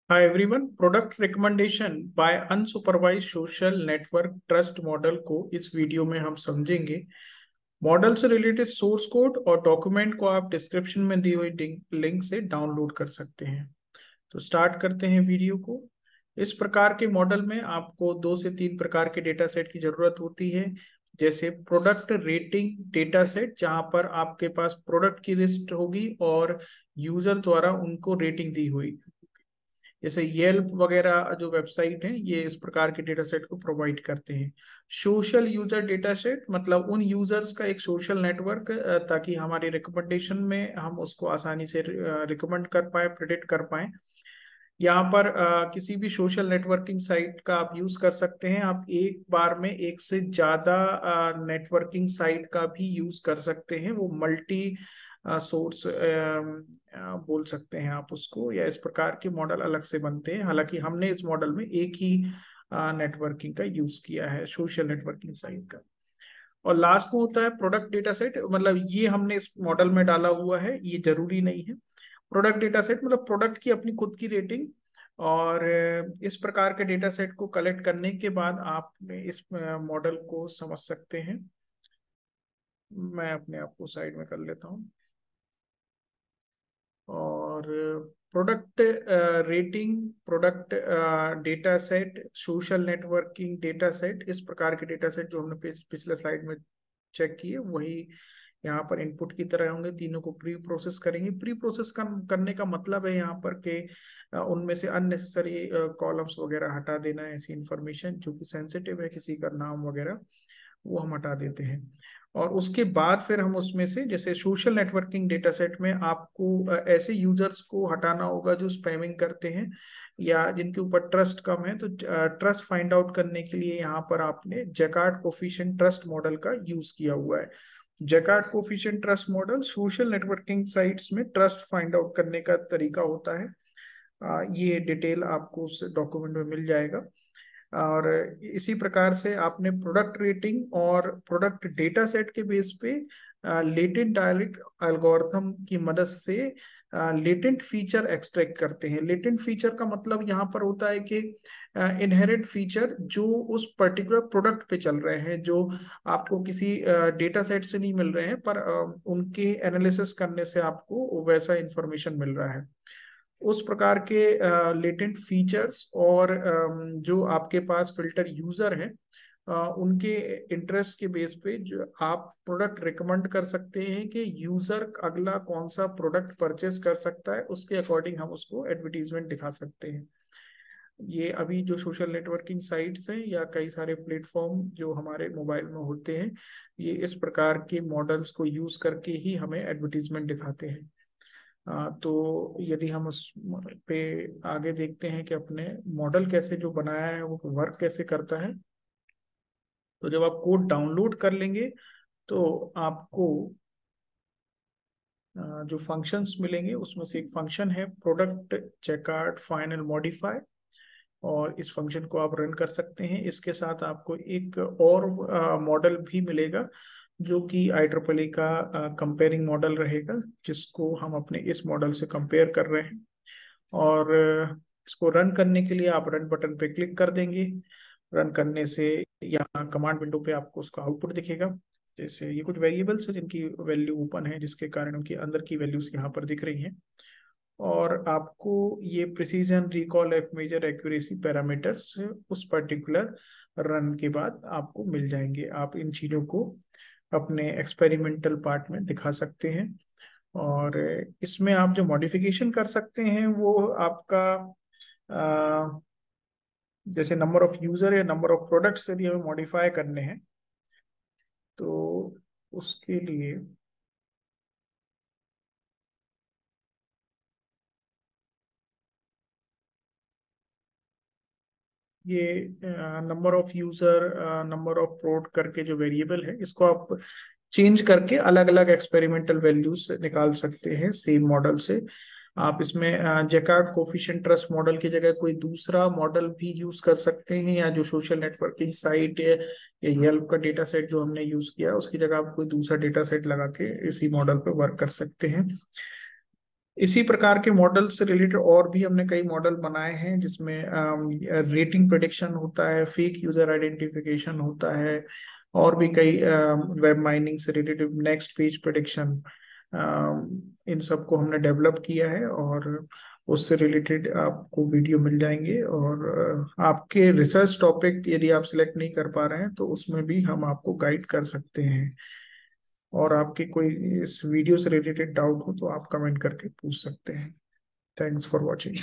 Hi everyone. Product recommendation bye unsupervised social network trust model को इस video में हम समझेंगे। मॉडल से रिलेटेड सोर्स कोड और डॉक्यूमेंट को आप डिस्क्रिप्शन में दी हुई लिंक से डाउनलोड कर सकते हैं। तो स्टार्ट करते हैं वीडियो को। इस प्रकार के मॉडल में आपको 2 से 3 प्रकार के डेटा सेट की जरूरत होती है। जैसे प्रोडक्ट रेटिंग डेटा सेट, जहां पर आपके पास प्रोडक्ट की लिस्ट होगी और यूजर द्वारा उनको रेटिंग दी हुई, जैसे येल्प वगैरह जो वेबसाइट हैं, ये इस प्रकार के डेटा सेट को प्रोवाइड करते हैं। सोशल यूजर डेटा सेट मतलब उन यूजर्स का एक सोशल नेटवर्क, ताकि हमारी रिकमेंडेशन में हम उसको आसानी से रिकमेंड कर पाए, प्रेडिक्ट कर पाए। यहाँ पर किसी भी सोशल नेटवर्किंग साइट का आप यूज कर सकते हैं। आप एक बार में एक से ज्यादा नेटवर्किंग साइट का भी यूज कर सकते हैं। वो मल्टी सोर्स बोल सकते हैं आप उसको, या इस प्रकार के मॉडल अलग से बनते हैं। हालांकि हमने इस मॉडल में एक ही नेटवर्किंग का यूज किया है, सोशल नेटवर्किंग साइट का। और लास्ट में होता है प्रोडक्ट डेटा सेट, मतलब ये हमने इस मॉडल में डाला हुआ है, ये जरूरी नहीं है। प्रोडक्ट डेटा सेट मतलब प्रोडक्ट की अपनी खुद की रेटिंग। और इस प्रकार के डेटा सेट को कलेक्ट करने के बाद आप इस मॉडल को समझ सकते हैं। मैं अपने आप को साइड में कर लेता हूँ। और product rating, product data set, social networking data set, इस प्रकार के डेटा सेट जो हमने पिछले स्लाइड में चेक किए, वही यहाँ पर इनपुट की तरह होंगे। तीनों को प्री प्रोसेस करेंगे। प्री प्रोसेस करने का मतलब है यहाँ पर के उनमें से अननेसेसरी कॉलम्स वगैरह हटा देना है। ऐसी इंफॉर्मेशन जो कि सेंसिटिव है, किसी का नाम वगैरह, वो हम हटा देते हैं। और उसके बाद फिर हम उसमें से, जैसे सोशल नेटवर्किंग डेटा सेट में आपको ऐसे यूजर्स को हटाना होगा जो स्पैमिंग करते हैं या जिनके ऊपर ट्रस्ट कम है। तो ट्रस्ट फाइंड आउट करने के लिए यहाँ पर आपने जैकार्ड कोफिशिएंट ट्रस्ट मॉडल का यूज किया हुआ है। Jaccard coefficient trust model social networking sites में ट्रस्ट फाइंड आउट करने का तरीका होता है। ये डिटेल आपको उस डॉक्यूमेंट में मिल जाएगा। और इसी प्रकार से आपने प्रोडक्ट रेटिंग और प्रोडक्ट डेटा सेट के बेस पे लेटेंट डायलेक्ट एल्गोरिथम की मदद से लेटेंट फीचर एक्सट्रैक्ट करते हैं। लेटेंट फीचर का मतलब यहाँ पर होता है कि इनहेरेंट फीचर जो उस पर्टिकुलर प्रोडक्ट पे चल रहे हैं, जो आपको किसी डेटा सेट से नहीं मिल रहे हैं, पर उनके एनालिसिस करने से आपको वैसा इंफॉर्मेशन मिल रहा है। उस प्रकार के लेटेंट फीचर्स और जो आपके पास फिल्टर यूजर हैं, उनके इंटरेस्ट के बेस पे जो आप प्रोडक्ट रिकमेंड कर सकते हैं कि यूजर अगला कौन सा प्रोडक्ट परचेस कर सकता है, उसके अकॉर्डिंग हम उसको एडवर्टीजमेंट दिखा सकते हैं। ये अभी जो सोशल नेटवर्किंग साइट्स हैं या कई सारे प्लेटफॉर्म जो हमारे मोबाइल में होते हैं, ये इस प्रकार के मॉडल्स को यूज करके ही हमें एडवर्टीजमेंट दिखाते हैं। तो यदि हम उस पे आगे देखते हैं कि अपने मॉडल कैसे जो बनाया है वो वर्क कैसे करता है, तो जब आप कोड डाउनलोड कर लेंगे तो आपको जो फंक्शंस मिलेंगे उसमें से एक फंक्शन है प्रोडक्ट चेकआउट फाइनल मॉडिफाई, और इस फंक्शन को आप रन कर सकते हैं। इसके साथ आपको एक और मॉडल भी मिलेगा जो कि IEEE का कंपेयरिंग मॉडल रहेगा, जिसको हम अपने इस मॉडल से कंपेयर कर रहे हैं। और इसको रन करने के लिए आप रन बटन पे क्लिक कर देंगे। रन करने से यहाँ कमांड विंडो पे आपको उसका आउटपुट दिखेगा। जैसे ये कुछ वेरिएबल्स है जिनकी वैल्यू ओपन है, जिसके कारण उनके अंदर की वैल्यूज यहाँ पर दिख रही हैं। और आपको ये precision, recall, F measure, accuracy parameters उस पर्टिकुलर रन के बाद आपको मिल जाएंगे। आप इन चीज़ों को अपने एक्सपेरिमेंटल पार्ट में दिखा सकते हैं। और इसमें आप जो मॉडिफिकेशन कर सकते हैं वो आपका अ, जैसे नंबर ऑफ यूजर या नंबर ऑफ प्रोडक्ट्स यदि हमें मॉडिफाई करने हैं तो उसके लिए ये number of user, number of प्रोड करके जो वेरिएबल है, इसको आप चेंज करके अलग अलग एक्सपेरिमेंटल वैल्यूज निकाल सकते हैं सेम मॉडल से। आप इसमें जैकार्ड कोफिशिएंट ट्रस्ट मॉडल की जगह कोई दूसरा मॉडल भी यूज कर सकते हैं, या जो सोशल नेटवर्किंग साइट है या येल्प का डेटा सेट जो हमने यूज किया उसकी जगह आप कोई दूसरा डेटा सेट लगा के इसी मॉडल पे वर्क कर सकते हैं। इसी प्रकार के मॉडल से रिलेटेड और भी हमने कई मॉडल बनाए हैं, जिसमें रेटिंग प्रेडिक्शन होता है, फेक यूजर आइडेंटिफिकेशन होता है, और भी कई वेब माइनिंग से रिलेटेड नेक्स्ट पेज प्रेडिक्शन, इन सबको हमने डेवलप किया है। और उससे रिलेटेड आपको वीडियो मिल जाएंगे। और आपके रिसर्च टॉपिक यदि आप सिलेक्ट नहीं कर पा रहे हैं तो उसमें भी हम आपको गाइड कर सकते हैं। और आपके कोई इस वीडियो से रिलेटेड डाउट हो तो आप कमेंट करके पूछ सकते हैं। Thanks for watching.